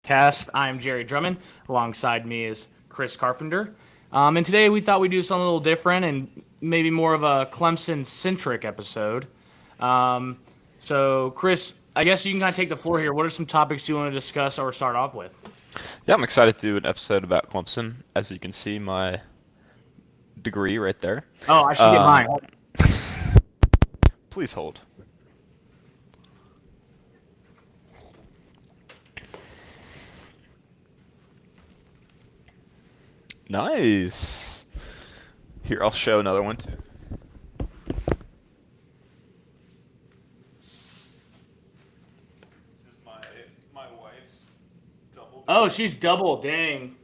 Cast. I'm Jerry Drummond. Alongside me is Chris Carpenter. And today we thought we'd do something a little different and maybe more of a Clemson centric episode. Um, Chris, I guess you can kind of take the floor here. What are some topics you want to discuss or start off with? Yeah, I'm excited to do an episode about Clemson. As you can see, my degree right there. Oh, I should get mine. Um, Please hold. Nice. Here, I'll show another one too. This is my wife's double Oh, degree. she's double. Dang.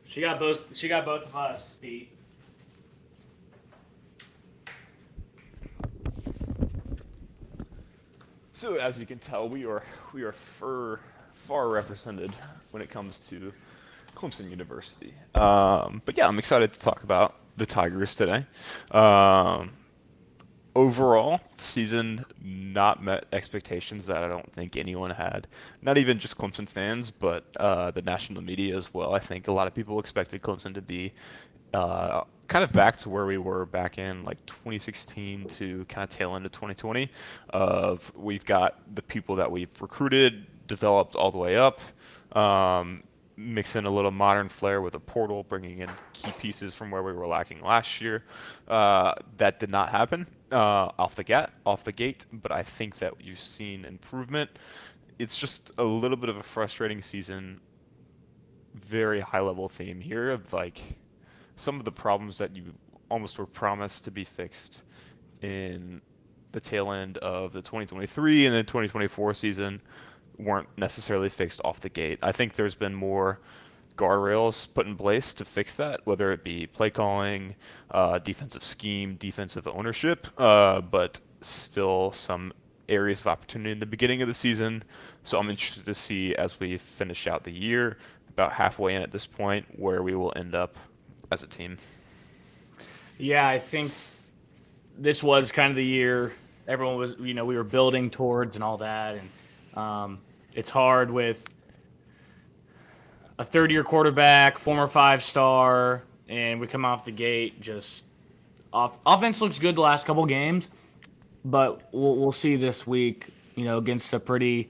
She got both. She got both of us beat. So as you can tell, we are far represented when it comes to Clemson University. But yeah, I'm excited to talk about the Tigers today. Um, Overall, season not met expectations that I don't think anyone had. Not even just Clemson fans, but the national media as well. I think a lot of people expected Clemson to be kind of back to where we were back in like 2016 to kind of tail into 2020. Of we've got the people that we've recruited, developed all the way up. Mix in a little modern flair with a portal, bringing in key pieces from where we were lacking last year. That did not happen off the gate, but I think that you've seen improvement. It's just a little bit of a frustrating season. Very high level theme here of like some of the problems that you almost were promised to be fixed in the tail end of the 2023 and the 2024 season weren't necessarily fixed off the gate. I think there's been more guardrails put in place to fix that, whether it be play calling, defensive scheme, defensive ownership, but still some areas of opportunity in the beginning of the season. So I'm interested to see as we finish out the year, about halfway in at this point, where we will end up as a team. Yeah, I think this was kind of the year everyone was, we were building towards and all that. And it's hard with a third-year quarterback, former five-star, and we come off the gate just offense looks good the last couple games, but we'll see this week. Against a pretty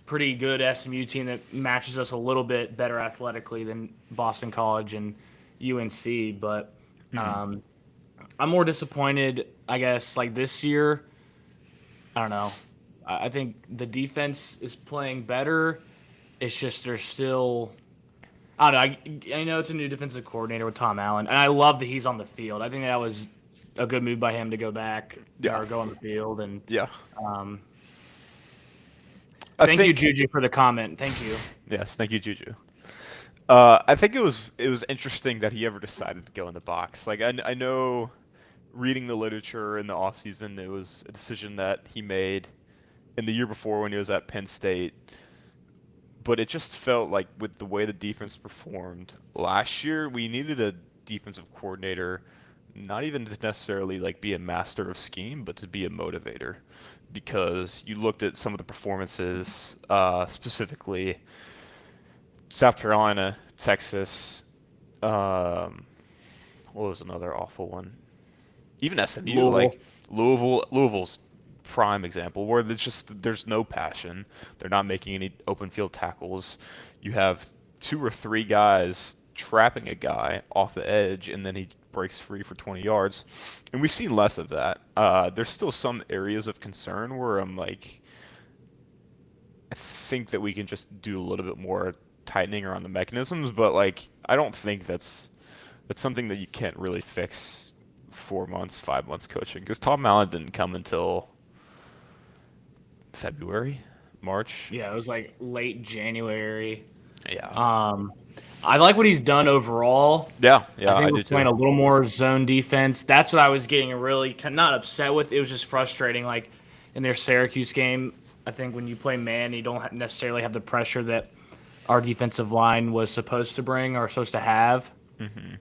good SMU team that matches us a little bit better athletically than Boston College and UNC. But Hmm. um, I'm more disappointed, I guess. Like this year, I don't know. I think the defense is playing better. It's just there's still I don't know. I know it's a new defensive coordinator with Tom Allen, and I love that he's on the field. I think that was a good move by him to go back Yeah, or go on the field. And yeah. um, I thank you, think Juju, for the comment. Thank you. yes, thank you, Juju. I think it was interesting that he ever decided to go in the box. Like I know reading the literature in the offseason, it was a decision that he made in the year before when he was at Penn State. But it just felt like with the way the defense performed last year, we needed a defensive coordinator, not even to necessarily like be a master of scheme, but to be a motivator. Because you looked at some of the performances, specifically South Carolina, Texas. Um, what was another awful one? Even SMU, Louisville. like Louisville's prime example, where there's no passion. They're not making any open field tackles. You have two or three guys trapping a guy off the edge, and then he breaks free for 20 yards. And we've seen less of that. There's still some areas of concern where I'm like, I think that we can just do a little bit more tightening around the mechanisms, but like I don't think that's something that you can't really fix 4 months, 5 months coaching because Tom Allen didn't come until February, March. Yeah, it was like late January. Yeah, Um, I like what he's done overall. yeah, I yeah. think I we're do playing too. a little more zone defense. That's what I was getting really not upset with. It was just frustrating. Like in their Syracuse game, I think when you play man, you don't necessarily have the pressure that our defensive line was supposed to bring or supposed to have. Hmm.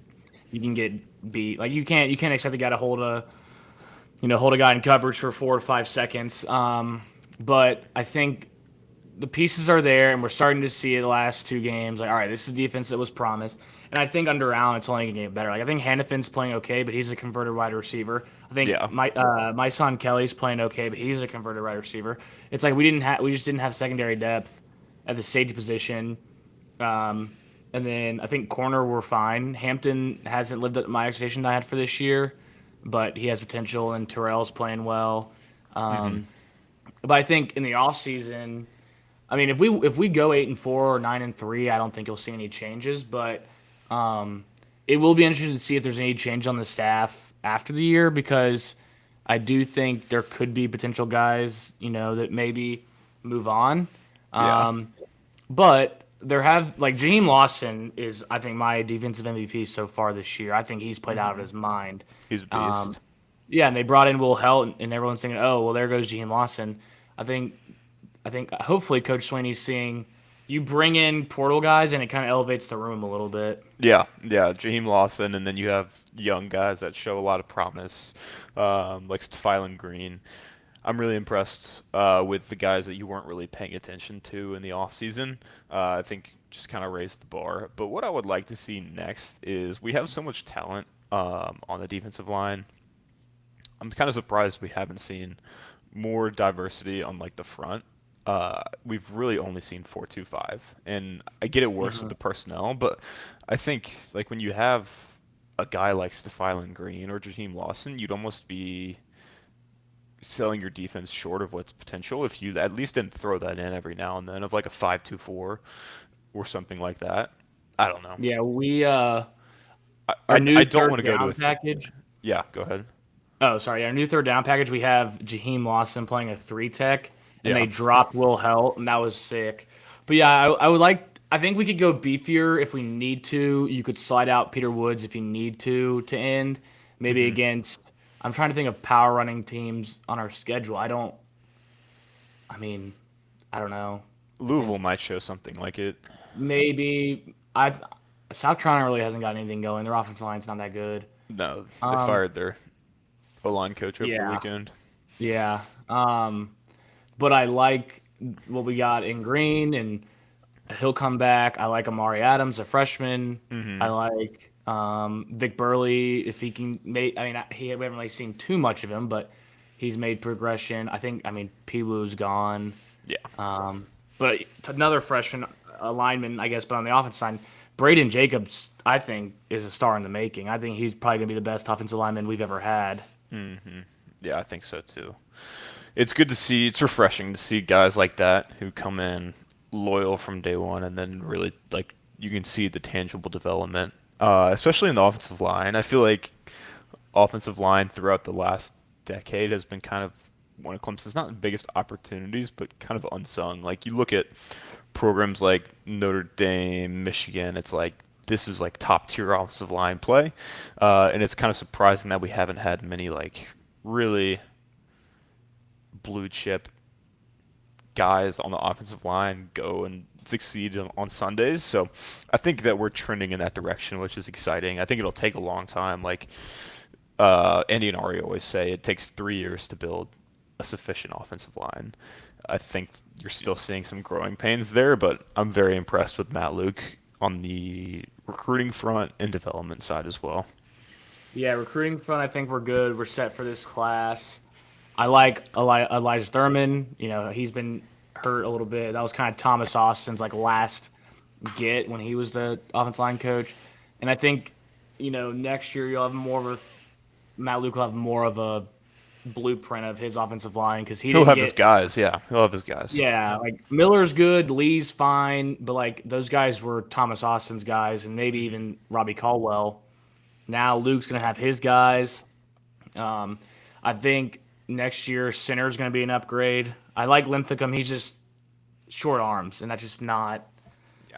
You can get beat. Like you can't expect the guy to hold a guy in coverage for 4 or 5 seconds. But I think the pieces are there, and we're starting to see it the last 2 games. Like, all right, this is the defense that was promised. And I think under Allen, it's only going to get better. Like, I think Hannafin's playing okay, but he's a converted wide receiver. I think Yeah. my son Kelly's playing okay, but he's a converted wide receiver. It's like we just didn't have secondary depth at the safety position. Um, and then I think corner we're fine. Hampton hasn't lived up to my expectation I had for this year, but he has potential, and Terrell's playing well. Hmm. But I think in the off season, I mean, if we go 8-4 or 9-3, I don't think you'll see any changes. But it will be interesting to see if there's any change on the staff after the year, because I do think there could be potential guys, that maybe move on. Yeah. Um, but there have like Jaheim Lawson is, I think, my defensive MVP so far this year. I think he's played out of his mind. He's a Um, beast. yeah, and they brought in Will Helt, and everyone's thinking, oh, well, there goes Jaheim Lawson. I think hopefully Coach Sweeney's seeing you bring in portal guys, and it kind of elevates the room a little bit. Yeah, yeah, Jaheim Lawson, and then you have young guys that show a lot of promise, like Stephylon Green. I'm really impressed with the guys that you weren't really paying attention to in the offseason. I think just kind of raised the bar. But what I would like to see next is we have so much talent on the defensive line. I'm kind of surprised we haven't seen more diversity on like the front. We've really only seen 4-2-5, and I get it works with Mhm. the personnel, but I think like when you have a guy like Stephylon Green or Jaheim Lawson, you'd almost be selling your defense short of what's potential if you at least didn't throw that in every now and then of like a 5-2-4 or something like that. I don't know. Yeah, we I, our I, I new don't third want to go to down package. yeah, go ahead. Oh, sorry, our new third down package. We have Jaheim Lawson playing a 3 tech, and they Yeah. dropped Will Helt, and that was sick. But yeah, I would like. I think we could go beefier if we need to. You could slide out Peter Woods if you need to end. Maybe Hmm. against. I'm trying to think of power running teams on our schedule. I don't. I mean, I don't know. Louisville might show something like it. Maybe I. South Carolina really hasn't got anything going. Their offensive line's not that good. No, they Um, fired their O-line coach over the yeah, weekend. yeah. But I like what we got in Green, and he'll come back. I like Amari Adams, a freshman. I Hmm. like Vic Burley if he can make. I mean, we haven't really seen too much of him, but he's made progression. I think. I mean, Pilu's gone. Yeah. Um, but another freshman lineman, I guess, but on the offense side, Braden Jacobs, I think, is a star in the making. I think he's probably going to be the best offensive lineman we've ever had. Hmm. Yeah, I think so too. It's good to see. It's refreshing to see guys like that who come in loyal from day one, and then really like you can see the tangible development, especially in the offensive line. I feel like offensive line throughout the last decade has been kind of one of Clemson's not the biggest opportunities, but kind of unsung. Like you look at programs like Notre Dame, Michigan, it's like this is like top tier offensive line play, and it's kind of surprising that we haven't had many like really blue chip guys on the offensive line go and succeed on Sundays. So I think that we're trending in that direction, which is exciting. I think it'll take a long time. Like Andy and Ari always say, it takes 3 years to build a sufficient offensive line. I think you're still seeing some growing pains there, but I'm very impressed with Matt Luke on the recruiting front and development side as well. Yeah, recruiting front, I think we're good. We're set for this class. I like Elijah Thurman. He's been hurt a little bit. That was kind of Thomas Austin's like last get when he was the offense line coach. And I think, next year you'll have more of Matt Luke will have more of a blueprint of his offensive line because he He'll didn't have his get. guys, yeah. He'll have his guys. Yeah, like Miller's good, Lee's fine, but like those guys were Thomas Austin's guys, and maybe even Robbie Caldwell. Now Luke's gonna have his guys. Um, I think next year center's going to be an upgrade. I like Linthicum. He's just short arms, and that's just Yeah.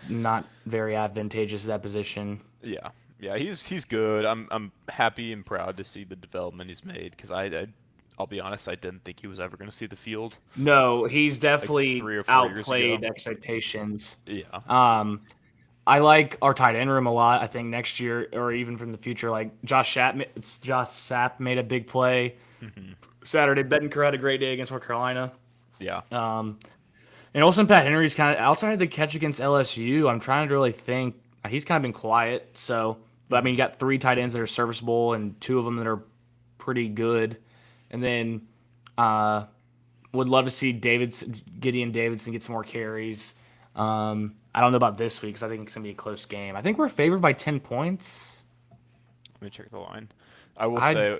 not very advantageous at that position. Yeah, yeah, he's good. I'm happy and proud to see the development he's made because I'll be honest, I didn't think he was ever going to see the field No, he's like definitely 3 or 4 years ago. outplayed expectations. Yeah. Um, I like our tight end room a lot. I think next year or even from the future, like Josh Sapp made a big play Hmm. Saturday. Bedinker had a great day against North Carolina. Yeah. Um, And also Pat Henry's kind of outside of the catch against LSU. I'm trying to really think. He's kind of been quiet. So, but I mean, you got three tight ends that are serviceable and two of them that are pretty good. And then uh, would love to see Gideon Davidson get some more carries. I don't know about this week because I think it's gonna be a close game. I think we're favored by 10 points. Let me check the line. I will I say,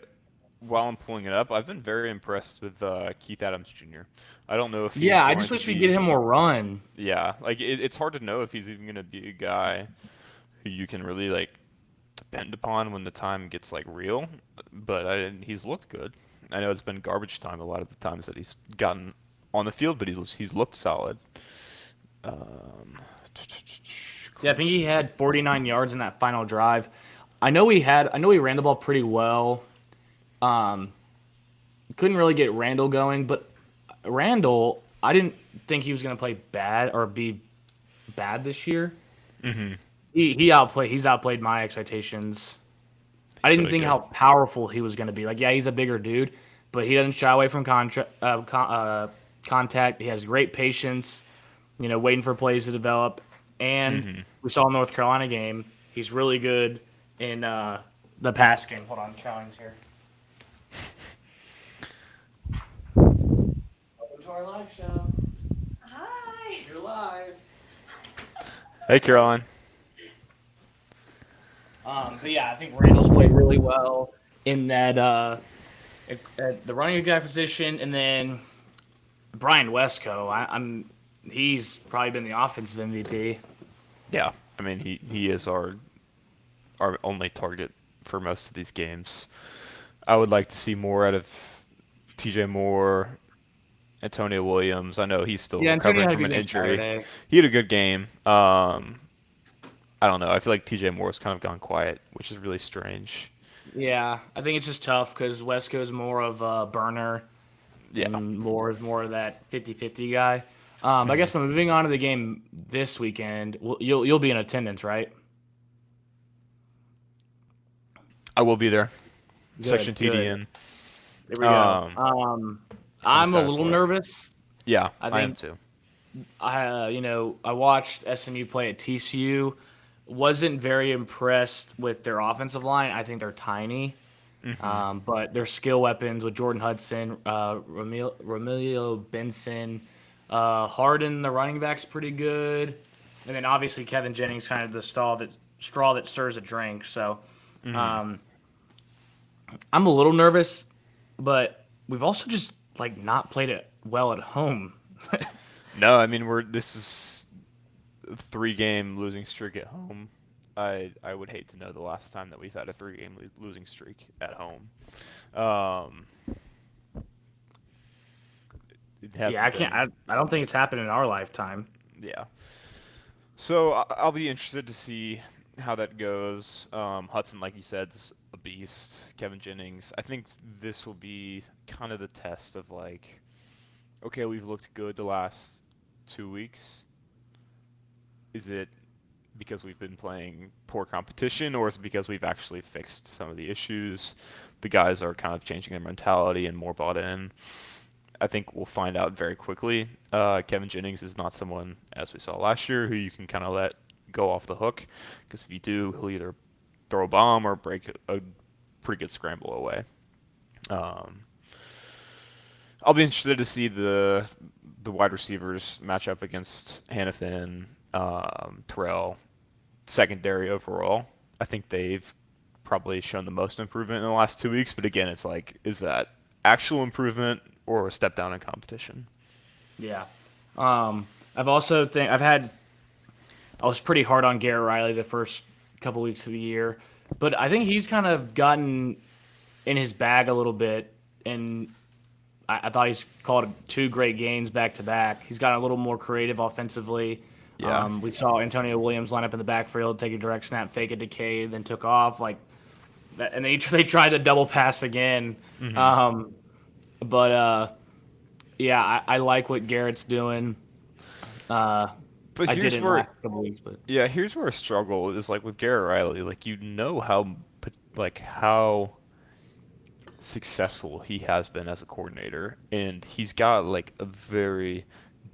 while I'm pulling it up, I've been very impressed with Keith Adams Jr. I don't know if he's Yeah, I going just to wish we'd get be. him more run. Yeah, like it's hard to know if he's even going to be a guy who you can really like depend upon when the time gets like real. But he's looked good. I know it's been garbage time a lot of the times that he's gotten on the field, but he's looked solid. Um, Yeah, I think he Clemson. had 49 yards in that final drive. I know he ran the ball pretty well. Um, couldn't really get Randall going, but Randall, I didn't think he was going to play bad or be bad this year. Mm-hmm. He's outplayed my expectations. I He's didn't really think good. how powerful he was going to be. Like, yeah, he's a bigger dude, but he doesn't shy away from contact. He has great patience, waiting for plays to develop. And Mm-hmm. we saw in the North Carolina game, he's really good in the pass game. Hold on, Challenge here. Welcome to our live show. Hi. You're live. Hey, Caroline. But yeah, I think Randall's played really well in that at the running guy position, and then Brian Westco. He's probably been the offensive MVP. Yeah, I mean he is our only target for most of these games. I would like to see more out of T.J. Moore, Antonio Williams. I know he's still Yeah, Antonio recovering had a from good an game injury. Saturday. He had a good game. I don't know. I feel like T.J. Moore's kind of gone quiet, which is really strange. Yeah, I think it's just tough because Westco's more of a burner Yeah. and Moore is more of that 50-50 guy. I Hmm. guess moving on to the game this weekend, you'll be in attendance, right? I will be there. Section Good, good. TDN. There we go. Um, I'm I'm a excited little for it. nervous. Yeah, I I am think too. I watched SMU play at TCU. Wasn't very impressed with their offensive line. I think they're tiny, Hmm. but their skill weapons with Jordan Hudson, Romilio Benson, Harden, the running back's pretty good, and then obviously Kevin Jennings, kind of the straw that stirs a drink. So Hmm. um, I'm a little nervous, but we've also just like not played it well at home. No, I mean this is a three-game losing streak at home. I would hate to know the last time that we've had a three-game losing streak at home. Um, it Yeah, I hasn't can't. been, I don't think it's happened in our lifetime. yeah. So I'll be interested to see how that goes. Hudson, like you said, is a beast. Kevin Jennings, I think this will be kind of the test of like, okay, we've looked good the last 2 weeks. Is it because we've been playing poor competition, or is it because we've actually fixed some of the issues? The guys are kind of changing their mentality and more bought in. I think we'll find out very quickly. Kevin Jennings is not someone, as we saw last year, who you can kind of let go off the hook, because if you do, he'll either throw a bomb or break a pretty good scramble away. Um, I'll be interested to see the wide receivers match up against Hannafin, Terrell, secondary overall. I think they've probably shown the most improvement in the last 2 weeks, but again, it's like, is that actual improvement or a step down in competition? Yeah. I've also think I've had I was pretty hard on Garrett Riley the first couple weeks of the year, but I think he's kind of gotten in his bag a little bit, and I thought he's called two great games back to back. He's gotten a little more creative offensively. Yeah. We saw Antonio Williams line up in the backfield, take a direct snap, fake it to K, then took off like that, and they tried to double pass again. Hmm. Um, but yeah, I like what Garrett's doing. Uh, But I did here's it in the where, last couple weeks, but yeah, here's where a struggle is like with Garrett Riley. Like you know how successful he has been as a coordinator, and he's got like a very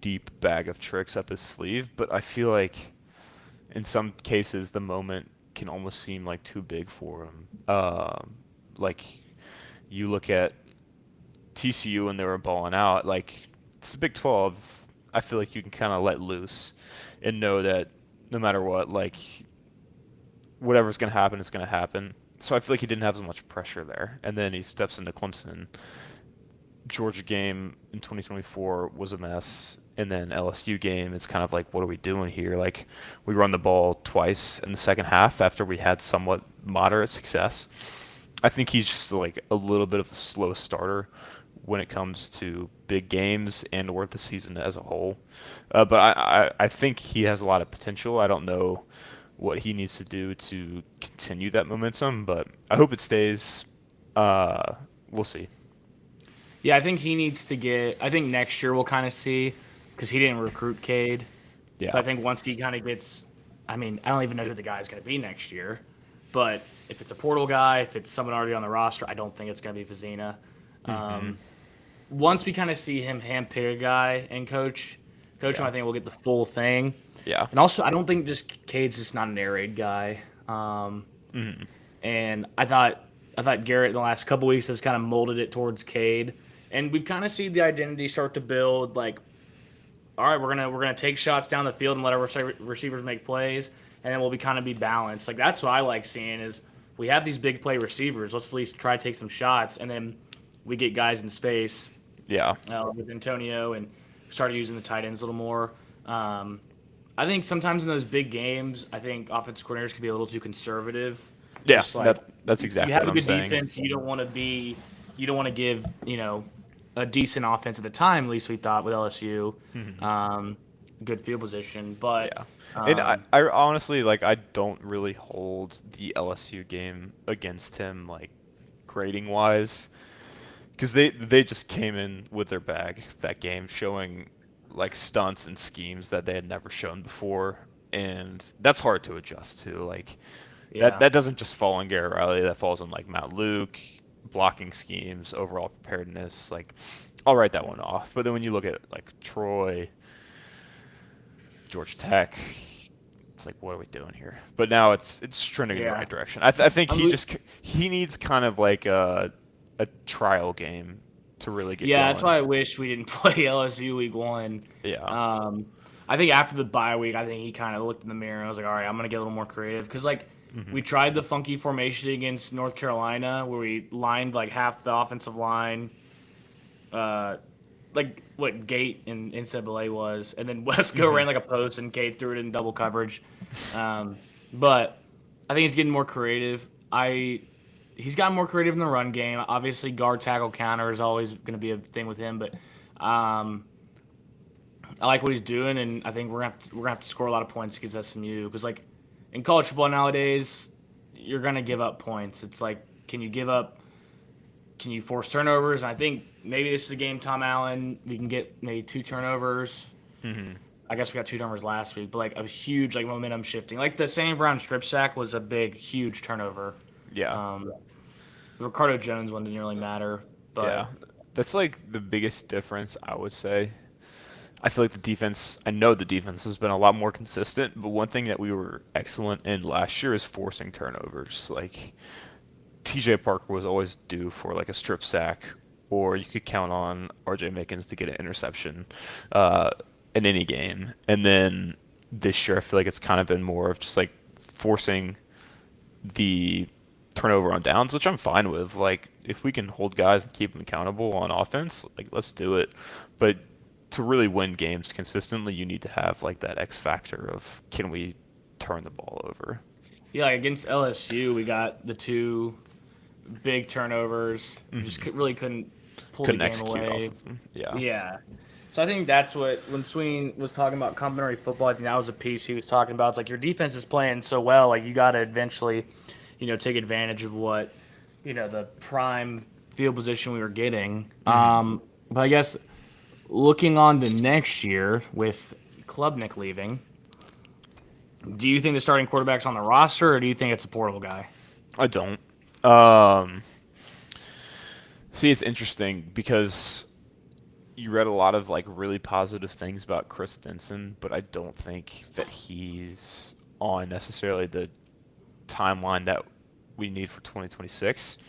deep bag of tricks up his sleeve, but I feel like in some cases the moment can almost seem like too big for him. Like you look at TCU when they were balling out, like it's the Big 12. I feel like you can kind of let loose and know that no matter what, like whatever's going to happen is going to happen. So I feel like he didn't have as much pressure there. And then he steps into Clemson. Georgia game in 2024 was a mess. And then LSU game, it's kind of like, what are we doing here? Like, we run the ball twice in the second half after we had somewhat moderate success. I think he's just like a little bit of a slow starter when it comes to big games and or the season as a whole. But I think he has a lot of potential. I don't know what he needs to do to continue that momentum, but I hope it stays. We'll see. Yeah, I think he needs to get. I think next year we'll kind of see because he didn't recruit Cade. Yeah. So I think once he kind of gets, I mean, I don't even know who the guy's going to be next year, but if it's a portal guy, if it's someone already on the roster, I don't think it's going to be Vizina. Once we kind of see him handpick a guy and coach him, I think we'll get the full thing. Yeah. And also, I don't think just Cade's just not an air raid guy. And I thought Garrett in the last couple weeks has kind of molded it towards Cade, and we've kind of seen the identity start to build. Like, all right, we're gonna take shots down the field and let our receivers make plays, and then we'll be balanced. Like that's what I like seeing is we have these big play receivers. Let's at least try to take some shots, and then we get guys in space. Yeah. With Antonio and started using the tight ends a little more. I think sometimes in those big games, I think offensive coordinators can be a little too conservative. Yeah, Like, that's exactly you have what a I'm good saying. defense. You don't want to give a decent offense at the time. At least we thought with LSU, good field position. But Yeah. And I honestly I don't really hold the LSU game against him grading wise, because they just came in with their bag that game, showing stunts and schemes that they had never shown before, and that's hard to adjust to. That doesn't just fall on Garrett Riley. That falls on Matt Luke, blocking schemes, overall preparedness. I'll write that one off. But then when you look at Troy, Georgia Tech, it's what are we doing here? But now it's trending in the right direction. I think he needs kind of a trial game to really get going. That's why I wish we didn't play LSU week 1. Yeah. I think after the bye week, I think he kind of looked in the mirror and was like, all right, I'm going to get a little more creative. Because, we tried the funky formation against North Carolina where we lined, half the offensive line, what Gate in NCAA was. And then Wesco ran a post and Gate threw it in double coverage. But I think he's getting more creative. He's gotten more creative in the run game. Obviously, guard tackle counter is always going to be a thing with him, but I like what he's doing, and I think we're gonna have to score a lot of points against SMU because in college football nowadays, you're gonna give up points. It's can you force turnovers? And I think maybe this is a game Tom Allen we can get maybe 2 turnovers. I guess we got 2 turnovers last week, but a huge momentum shifting. The St. Brown strip sack was a big, huge turnover. Yeah. The Ricardo Jones one didn't really matter. But yeah. That's the biggest difference, I would say. I feel I know the defense has been a lot more consistent, but one thing that we were excellent in last year is forcing turnovers. TJ Parker was always due for a strip sack, or you could count on RJ Mickens to get an interception in any game. And then this year, I feel it's kind of been more of just forcing the turnover on downs, which I'm fine with. If we can hold guys and keep them accountable on offense, let's do it. But to really win games consistently, you need to have that X factor of, can we turn the ball over? Yeah, against LSU, we got the 2 big turnovers. Just really couldn't pull the game away. Yeah. So I think that's what, when Sweeney was talking about complementary football, I think that was a piece he was talking about. It's your defense is playing so well, you got to eventually, take advantage of what, the prime field position we were getting. But I guess looking on to next year with Klubnik leaving, do you think the starting quarterback's on the roster, or do you think it's a portal guy? I don't. See, it's interesting because you read a lot of like really positive things about Chris Stinson, but I don't think that he's on necessarily the timeline that we need for 2026.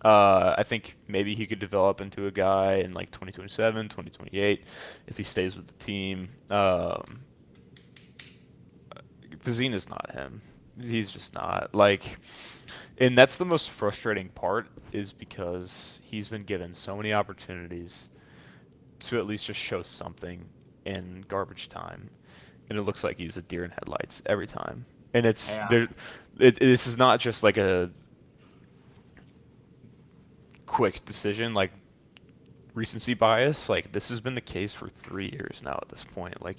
I think maybe he could develop into a guy in like 2027, 2028 if he stays with the team. Vizina's not him. He's just not. Like, and that's the most frustrating part is because he's been given so many opportunities to at least just show something in garbage time, and it looks like he's a deer in headlights every time. And it's Yeah. there. This is not just like a quick decision, like recency bias. Like this has been the case for 3 years now at this point. Like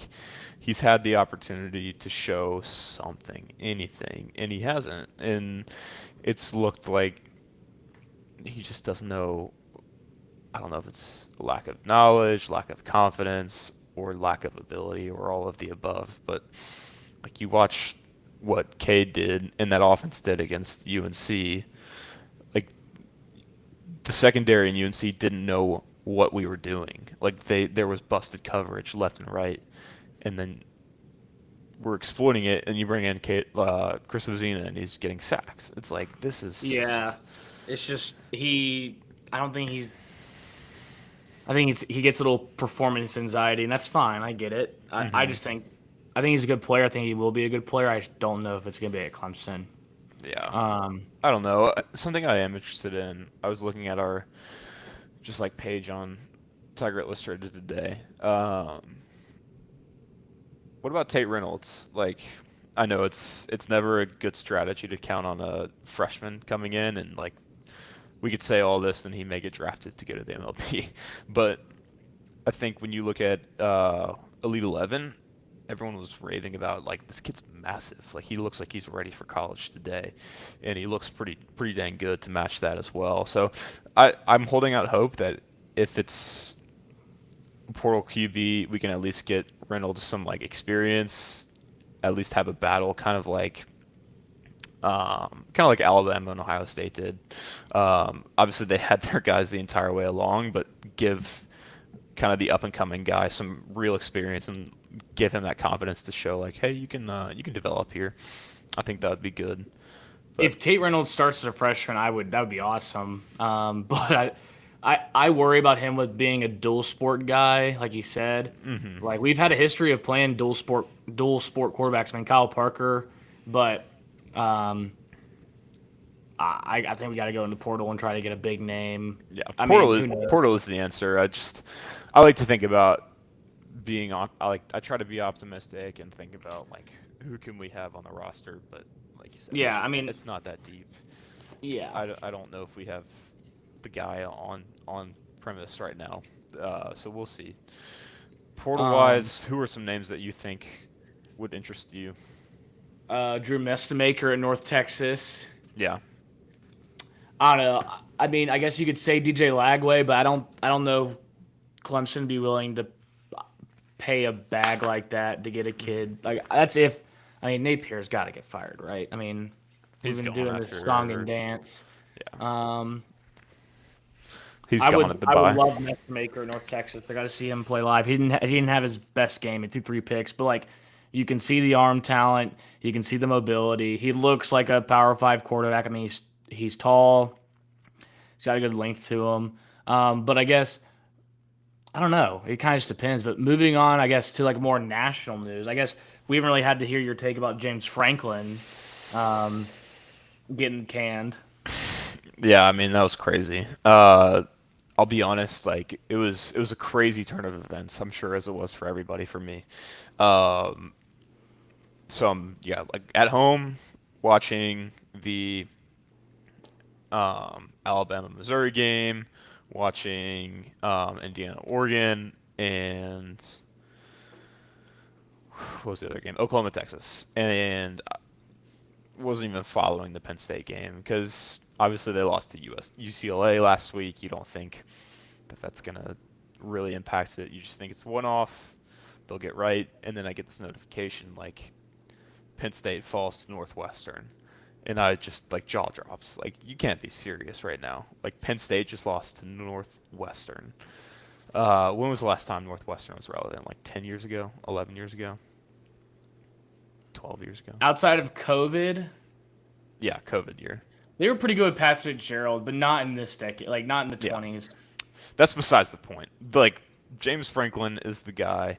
he's had the opportunity to show something, anything, and he hasn't. And it's looked like he just doesn't know. I don't know if it's lack of knowledge, lack of confidence, or lack of ability, or all of the above. But like you watch what Cade did and that offense did against UNC, like the secondary in UNC didn't know what we were doing. Like there was busted coverage left and right, and then we're exploiting it, and you bring in Chris Vizina, and he's getting sacks. It's like this is Yeah. just, It's just he. I don't think he's. I think he gets a little performance anxiety, and that's fine. I get it. I hmm just think. I think he's a good player. I think he will be a good player. I just don't know if it's gonna be at Clemson. yeah. Um. I don't know. Something I am interested in. I was looking at our just like page on Tiger Illustrated today. What about Tate Reynolds? Like, I know it's never a good strategy to count on a freshman coming in, and like we could say all this and he may get drafted to go to the MLB. But I think when you look at Elite 11, everyone was raving about like this kid's massive. Like he looks like he's ready for college today, and he looks pretty dang good to match that as well. So I'm holding out hope that if it's portal QB, we can at least get Reynolds some like experience, at least have a battle, kind of like Alabama and Ohio State did. Obviously, they had their guys the entire way along, but give kind of the up and coming guy some real experience and give him that confidence to show like, hey, you can develop here. I think that would be good. But If Tate Reynolds starts as a freshman, I would. That would be awesome. But I worry about him with being a dual sport guy, like you said. hmm Like we've had a history of playing dual sport quarterbacks. I mean, Kyle Parker, but um, I think we got to go in the portal and try to get a big name. yeah, I mean, who knows? Portal is the answer. I like to think about I try to be optimistic and think about like who can we have on the roster, but like you said, Yeah, I mean, it's not that deep. yeah. I don't know if we have the guy on premise right now. So we'll see. Portal Um, wise, who are some names that you think would interest you? Drew Mestamaker at North Texas. Yeah. I don't know. I mean, I guess you could say DJ Lagway, but I don't know if Clemson would be willing to pay a bag like that to get a kid. Like that's if I mean Napier's got to get fired, right? I mean, we've He's been gone doing this song and after. dance. Yeah. Um, He's I gone would at the I would bye. love Maker North Texas. I got to see him play live. He didn't have his best game. He threw 3 picks, but like you can see the arm talent. You can see the mobility. He looks like a Power Five quarterback. I mean, he's tall. He's got a good length to him. But I guess I don't know. It kind of just depends. But moving on, I guess to like more national news. I guess we haven't really had to hear your take about James Franklin um, getting canned. Yeah, I mean that was crazy. I'll be honest, like it was a crazy turn of events. I'm sure as it was for everybody, for me. Um, so I'm yeah like at home watching the Alabama Missouri game, watching Indiana Oregon, and what was the other game? Oklahoma Texas, and I wasn't even following the Penn State game because obviously they lost to UCLA last week. You don't think that that's gonna really impact it. You just think it's one off. They'll get right, and then I get this notification like Penn State falls to Northwestern. And I just like jaw drops. Like you can't be serious right now. Like Penn State just lost to Northwestern. When was the last time Northwestern was relevant? Like 10 years ago, 11 years ago, 12 years ago. Outside of COVID, Yeah, COVID year. they were pretty good with Pat Fitzgerald, but not in this decade. Like not in the Yeah, 20s. that's besides the point. Like James Franklin is the guy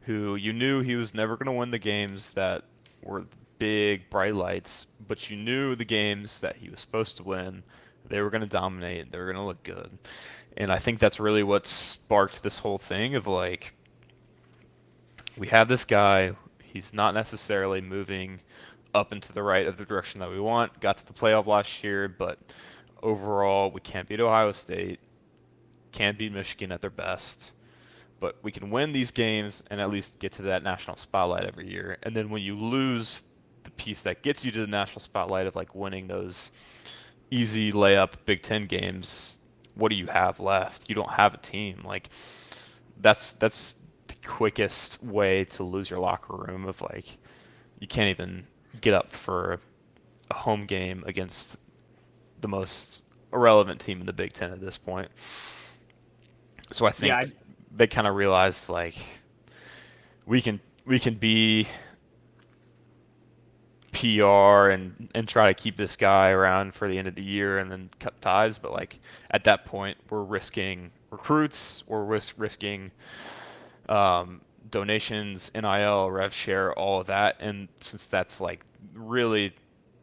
who you knew he was never going to win the games that were big bright lights, but you knew the games that he was supposed to win, they were going to dominate, they were going to look good. And I think that's really what sparked this whole thing of like we have this guy, he's not necessarily moving up into the right of the direction that we want. Got to the playoff last year, but overall we can't beat Ohio State, can't beat Michigan at their best. But we can win these games and at least get to that national spotlight every year. And then when you lose the piece that gets you to the national spotlight of like winning those easy layup Big Ten games, what do you have left? You don't have a team. Like that's the quickest way to lose your locker room of like you can't even get up for a home game against the most irrelevant team in the Big Ten at this point. So I Yeah, think they kind of realized like we can be PR and try to keep this guy around for the end of the year and then cut ties, but like at that point we're risking recruits, we're risking donations, NIL, rev share, all of that, and since that's like really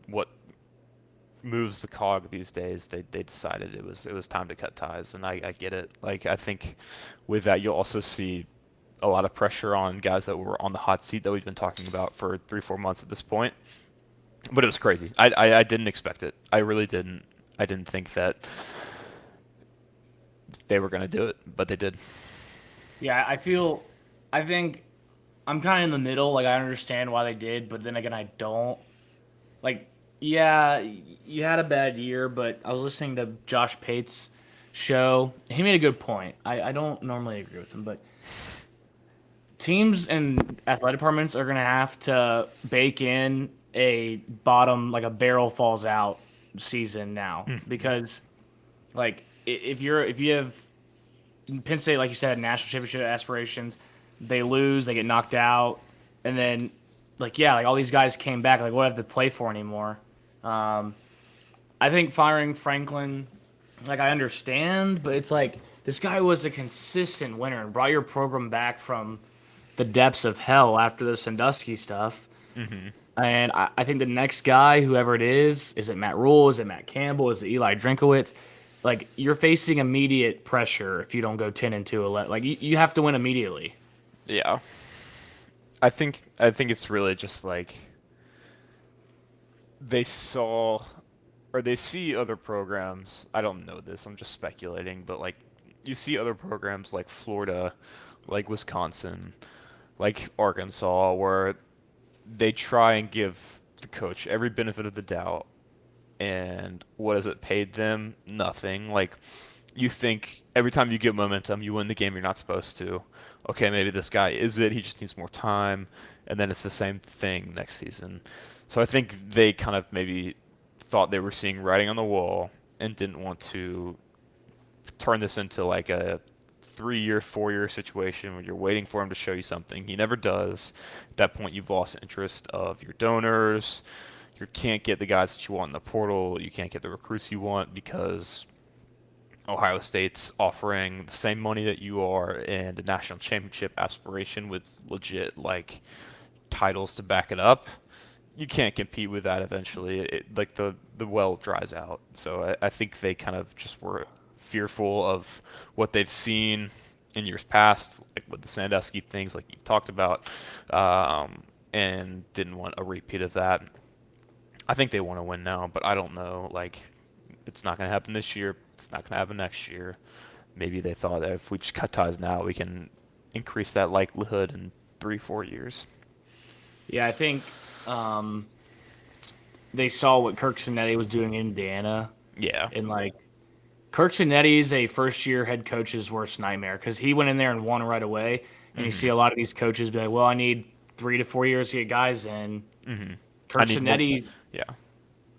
what moves the cog these days, they decided it was time to cut ties, and I get it. Like I think with that you'll also see a lot of pressure on guys that were on the hot seat that we've been talking about for 3-4 months at this point. But it was crazy. I didn't expect it. I really didn't. I didn't think that they were going to do it, but they did. yeah. I think I'm kind of in the middle. Like I understand why they did, but then again, I don't. Like, yeah, you had a bad year, but I was listening to Josh Pate's show. He made a good point. I don't normally agree with him, but teams and athletic departments are gonna have to bake in a bottom, like a barrel falls out season now because like if you have Penn State, like you said, national championship aspirations, they lose, they get knocked out, and then like yeah, like all these guys came back, like what do I have to play for anymore? Um, I think firing Franklin, like I understand, but it's like this guy was a consistent winner and brought your program back from the depths of hell after the Sandusky stuff. Hmm. And I think the next guy, whoever it is it Matt Rule? Is it Matt Campbell? Is it Eli Drinkowitz? Like you're facing immediate pressure if you don't go 10-2. Like you have to win immediately. Yeah. I think it's really just like they saw or they see other programs. I don't know this. I'm just speculating, but like you see other programs like Florida, like Wisconsin, like Arkansas where they try and give the coach every benefit of the doubt. And what has it paid them? Nothing. Like you think every time you get momentum, you win the game you're not supposed to. Okay, maybe this guy is it. He just needs more time, and then it's the same thing next season. So I think they kind of maybe thought they were seeing writing on the wall and didn't want to turn this into like a 3-year, 4-year situation where you're waiting for him to show you something. He never does. At that point, you've lost interest of your donors. You can't get the guys that you want in the portal. You can't get the recruits you want because Ohio State's offering the same money that you are and a national championship aspiration with legit like titles to back it up. You can't compete with that eventually. Like the well dries out. So I think they kind of just were fearful of what they've seen in years past, like with the Sandusky things, like you talked about, and didn't want a repeat of that. I think they want to win now, but I don't know. Like, it's not going to happen this year. It's not going to happen next year. Maybe they thought that if we just cut ties now, we can increase that likelihood in 3-4 years. Yeah, I think um, they saw what Kirk Cinetti was doing in Indiana, Yeah. and like Kirk Cinetti is a first-year head coach's worst nightmare because he went in there and won right away. And you see Hmm. a lot of these coaches be like, "Well, I need 3 to 4 years to get guys in." Hmm. I Kirk need more. Cinetti, Yeah.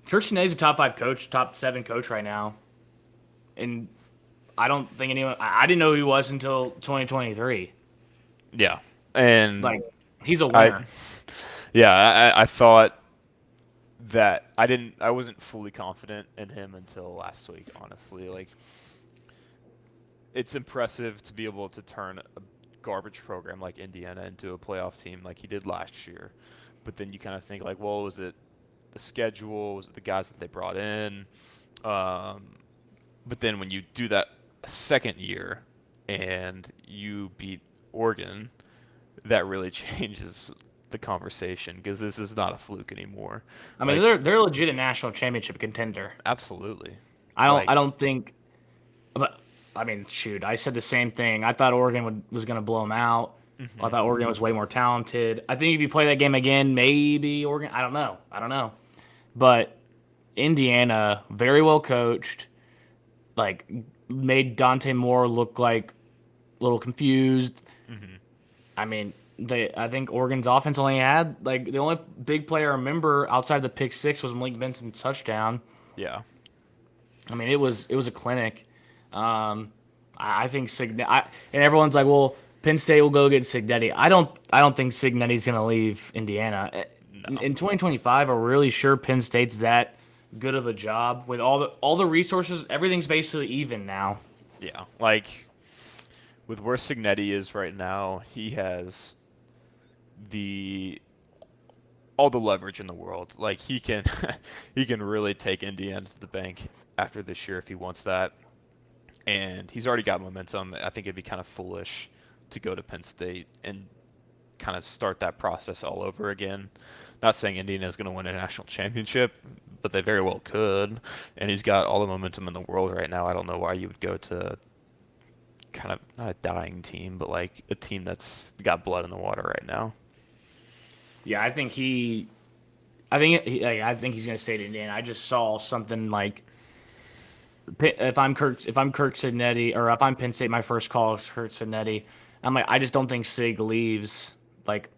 Kirk Cinetti's a top 5 coach, top 7 coach right now, and I don't think anyone. I didn't know who he was until 2023. Yeah, and Like, he's a I winner. I thought that I wasn't fully confident in him until last week. Honestly, like it's impressive to be able to turn a garbage program like Indiana into a playoff team like he did last year. But then you kind of think like, well, was it the schedule? Was it the guys that they brought in? Um, but then when you do that a second year and you beat Oregon, that really changes the conversation because this is not a fluke anymore. I mean, Like, they're legit a national championship contender. absolutely. I Like, don't think. But I mean, shoot, I said the same thing. I thought was going to blow them out. I mhm, thought Oregon was way more talented. I think if you play that game again, maybe Oregon. I don't know. I don't know. But Indiana, very well coached, like made Dante Moore look like a little confused. mhm, I mean, I think Oregon's offense only had like the only big player I remember outside the pick six was Malik Vincent's touchdown. yeah, I mean, it was a clinic. I think and everyone's like, well, Penn State will go get Signetti. I don't think Signetti's gonna leave Indiana. no, In 2025, are we really sure Penn State's that good of a job with all the resources? Everything's basically even now. yeah. Like with where Signetti is right now, he has the all the leverage in the world. Like he can he can really take Indiana to the bank after this year if he wants that. And he's already got momentum. I think it'd be kind of foolish to go to Penn State and kind of start that process all over again. Not saying Indiana is going to win a national championship, but they very well could. And he's got all the momentum in the world right now. I don't know why you would go to kind of not a dying team, but like a team that's got blood in the water right now. Yeah, I think he's gonna stay at Indiana. I just saw something like if I'm Kirk Signetti or if I'm Penn State, my first call is Kirk Signetti. I'm like, I just don't think Sig leaves. Like,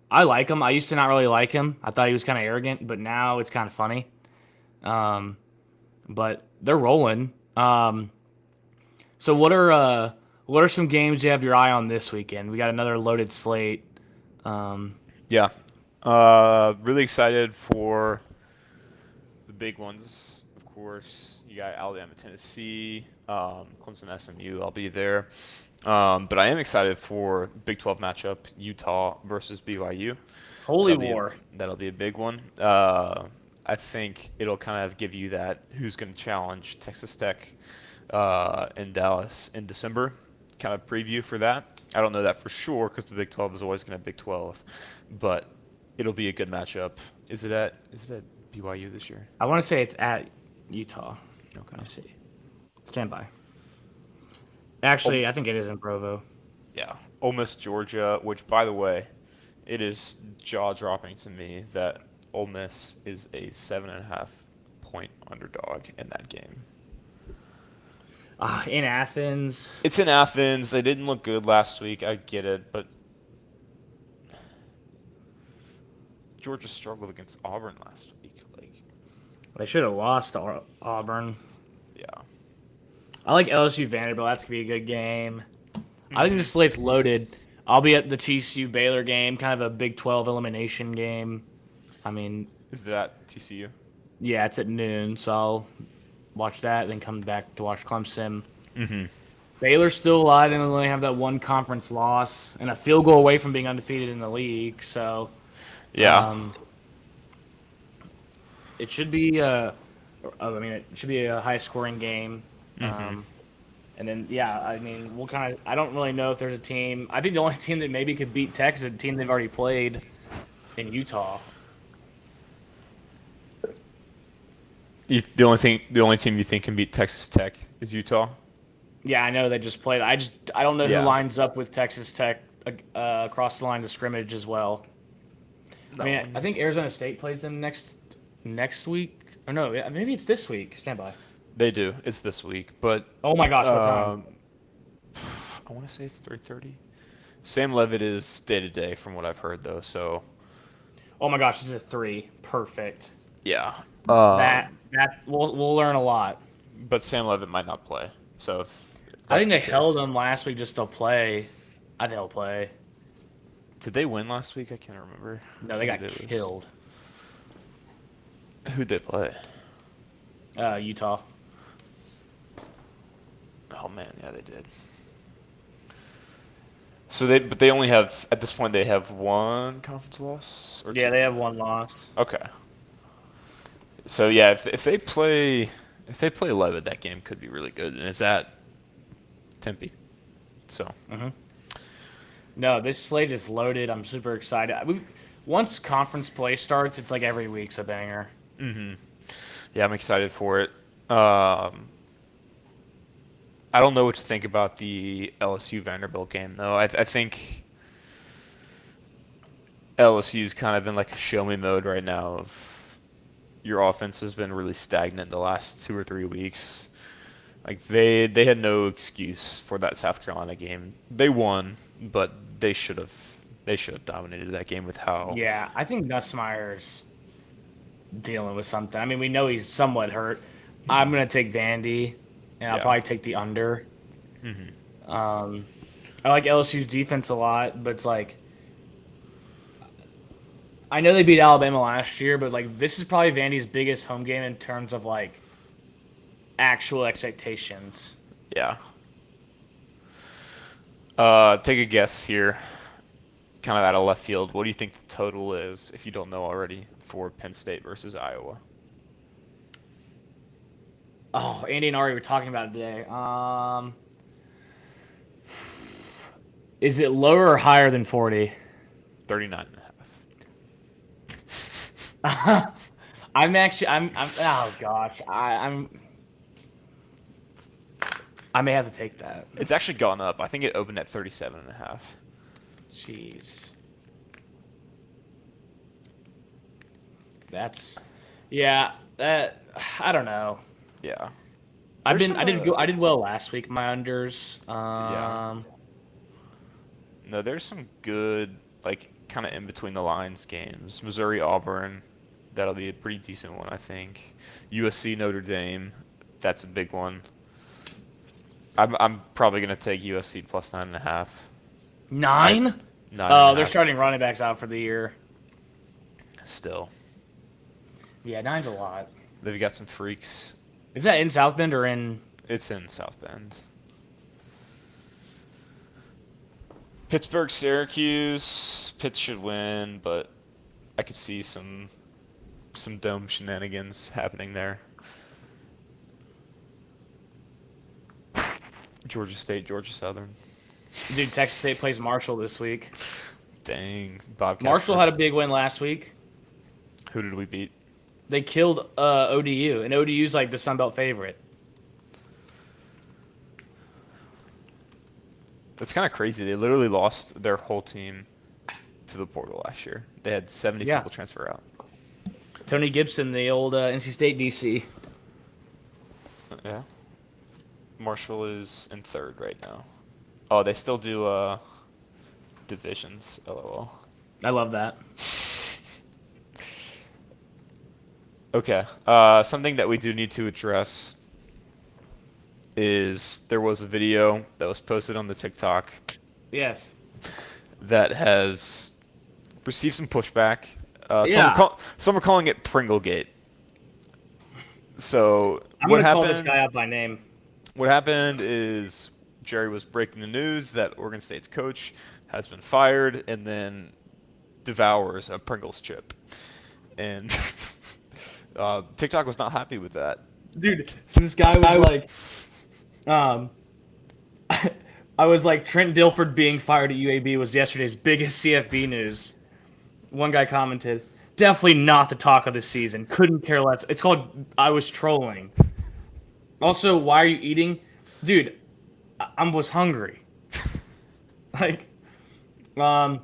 I like him. I used to not really like him. I thought he was kind of arrogant, but now it's kind of funny. Um, but they're rolling. So what are some games you have your eye on this weekend? We got another loaded slate. Um, Yeah. Really excited for the big ones, of course. You got Alabama, Tennessee, Clemson, SMU. I'll be there. But I am excited for Big 12 matchup, Utah versus BYU. Holy That'll be a, War. that'll be a big one. I think it'll kind of give you that who's going to challenge Texas Tech in Dallas in December kind of preview for that. I don't know that for sure because the Big 12 is always going to Big 12, but it'll be a good matchup. Is it at BYU this year? I want to say it's at Utah. Okay. Let me see. Stand by. Actually, I think it is in Provo. Yeah. Ole Miss, Georgia, which by the way, it is jaw dropping to me that Ole Miss is a 7.5 point underdog in that game. In Athens. It's in Athens. They didn't look good last week. I get it, but Georgia struggled against Auburn last week. Like, They should have lost to Auburn. yeah. I like LSU Vanderbilt. That's going to be a good game. I think Mhm. the slate's loaded. I'll be at the TCU Baylor game, kind of a Big 12 elimination game. I mean, Is that TCU? yeah, it's at noon, so I'll watch that, then come back to watch Clemson. Mm-hmm. Baylor's still alive. They only have that one conference loss and a field goal away from being undefeated in the league. So Yeah. it should be it should be a high scoring game. Mm-hmm. And then I mean I don't really know if there's a team. I think the only team that maybe could beat Texas is a team they've already played in Utah. The only team you think can beat Texas Tech is Utah. Yeah, I know they just played. I don't know who Yeah. lines up with Texas Tech across the line of scrimmage as well. I mean, I think Arizona State plays them next week. Or no, maybe it's this week. Stand by. They do. It's this week, but Oh my gosh, what time? um, I want to say it's 3:30. Sam Levitt is day to day, from what I've heard, though. So Oh my gosh, it's a 3. Perfect. yeah. That we'll learn a lot. But Sam Levitt might not play. So if I that's think they the held case- them last week just to play. I think they'll play. Did they win last week? I can't remember. No, they Or got did lose? killed. Who'd they play? Utah. Oh man, yeah, they did. So but they only have at this point they have one conference loss or Yeah, two? they have one loss. Okay. So yeah, if they play Levitt, that game could be really good, and it's at Tempe. So No, this slate is loaded. I'm super excited. Once conference play starts, it's like every week's a banger. yeah, I'm excited for it. I don't know what to think about the LSU Vanderbilt game though. I think LSU's kind of in like a show me mode right now. Of your offense has been really stagnant the last 2 or 3 weeks. Like they had no excuse for that South Carolina game. They won, but they should have dominated that game with how. Yeah, I think Nussmeier's dealing with something. I mean, we know he's somewhat hurt. I'm gonna take Vandy, and I'll Yeah. probably take the under. I like LSU's defense a lot, but it's like I know they beat Alabama last year, but like this is probably Vandy's biggest home game in terms of like actual expectations. Yeah. Take a guess here, kind of out of left field. What do you think the total is, if you don't know already, for Penn State versus Iowa? Oh, Andy and Ari were talking about it today. Is it lower or higher than 40? 39.5. I'm oh gosh. I may have to take that. It's actually gone up. I think it opened at 37.5. Jeez. Yeah, that I don't know. Yeah. I There's some, did well last week, my unders. Yeah. No, there's some good, like, kind of in between the lines games. Missouri Auburn, that'll be a pretty decent one, I think. USC Notre Dame, that's a big one. I'm probably gonna take USC plus 9.5. 9? 9 Oh, they're starting running backs out for the year. Still. Yeah, 9's a lot. They've got some freaks. Is that in South Bend or in? It's in South Bend. Pittsburgh, Syracuse. Pitt should win, but I could see some dome shenanigans happening there. Georgia State, Georgia Southern. Dude, Texas State plays Marshall this week. Dang, Bobcats. Marshall had a big win last week. Who did we beat? They killed ODU, and ODU's like the Sun Belt favorite. That's kind of crazy. They literally lost their whole team to the portal last year. They had 70 Yeah. people transfer out. Tony Gibson, the old NC State DC. Yeah. Marshall is in third right now. Oh, they still do divisions. LOL. I love that. Okay. Something that we do need to address is there was a video that was posted on the TikTok Yes. that has received some pushback. Yeah. Some are calling it Pringlegate. So I'm what gonna call happened? this guy out by name. What happened is Jerry was breaking the news that Oregon State's coach has been fired and then devours a Pringles chip. And TikTok was not happy with that. Dude, this guy was like, I was like, Trent Dilford being fired at UAB was yesterday's biggest CFB news. One guy commented, definitely not the talk of the season. Couldn't care less. It's called I was trolling. Also, why are you eating? Dude, I was hungry. Like, my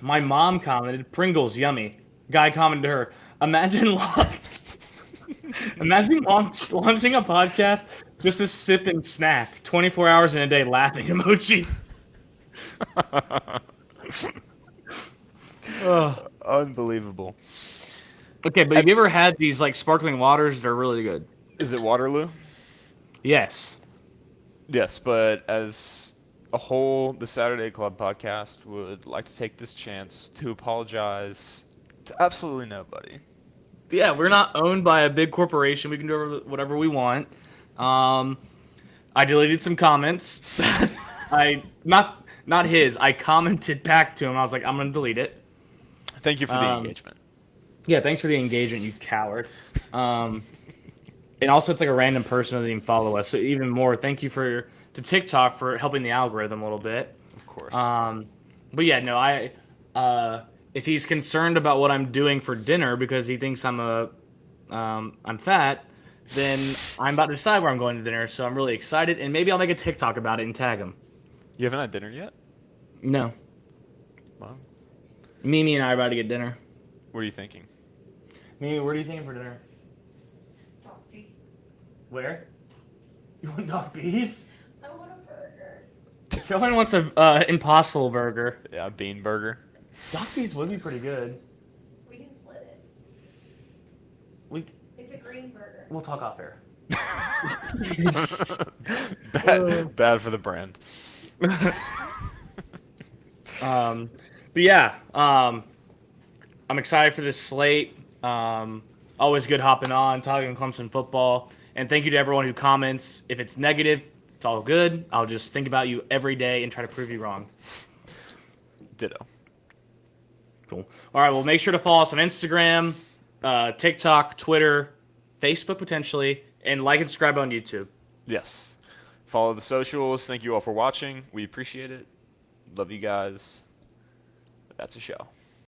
mom commented, Pringles, yummy. Guy commented to her, imagine launching a podcast just to sip and snack 24 hours in a day laughing emoji. Ugh. Unbelievable. Okay, but have you ever had these like sparkling waters? They're really good. Is it Waterloo? Yes. Yes, but as a whole, the Saturday Club podcast would like to take this chance to apologize to absolutely nobody. Yeah, we're not owned by a big corporation. We can do whatever we want. I deleted some comments. I not his. I commented back to him. I was like, I'm gonna delete it. Thank you for the engagement. Yeah, thanks for the engagement, you coward. And also, it's like a random person doesn't even follow us. So even more, thank you to TikTok for helping the algorithm a little bit. Of course. But yeah, no, if he's concerned about what I'm doing for dinner because he thinks I'm fat, then I'm about to decide where I'm going to dinner. So I'm really excited, and maybe I'll make a TikTok about it and tag him. You haven't had dinner yet? No, Well, Mimi and I are about to get dinner. what are you thinking? Mimi, where are you thinking for dinner? Coffee. Where? You want dog bees? I want a burger. Joanne wants a Impossible Burger. Yeah, bean burger. Dog bees would be pretty good. We can split it. We It's a green burger. we'll talk off air. Bad for the brand. But yeah, I'm excited for this slate. Always good hopping on, talking Clemson football. And thank you to everyone who comments. If it's negative, it's all good. I'll just think about you every day and try to prove you wrong. Ditto. Cool. All right, well, make sure to follow us on Instagram, TikTok, Twitter, Facebook potentially, and like and subscribe on YouTube. Yes. Follow the socials. Thank you all for watching. We appreciate it. Love you guys. That's a show.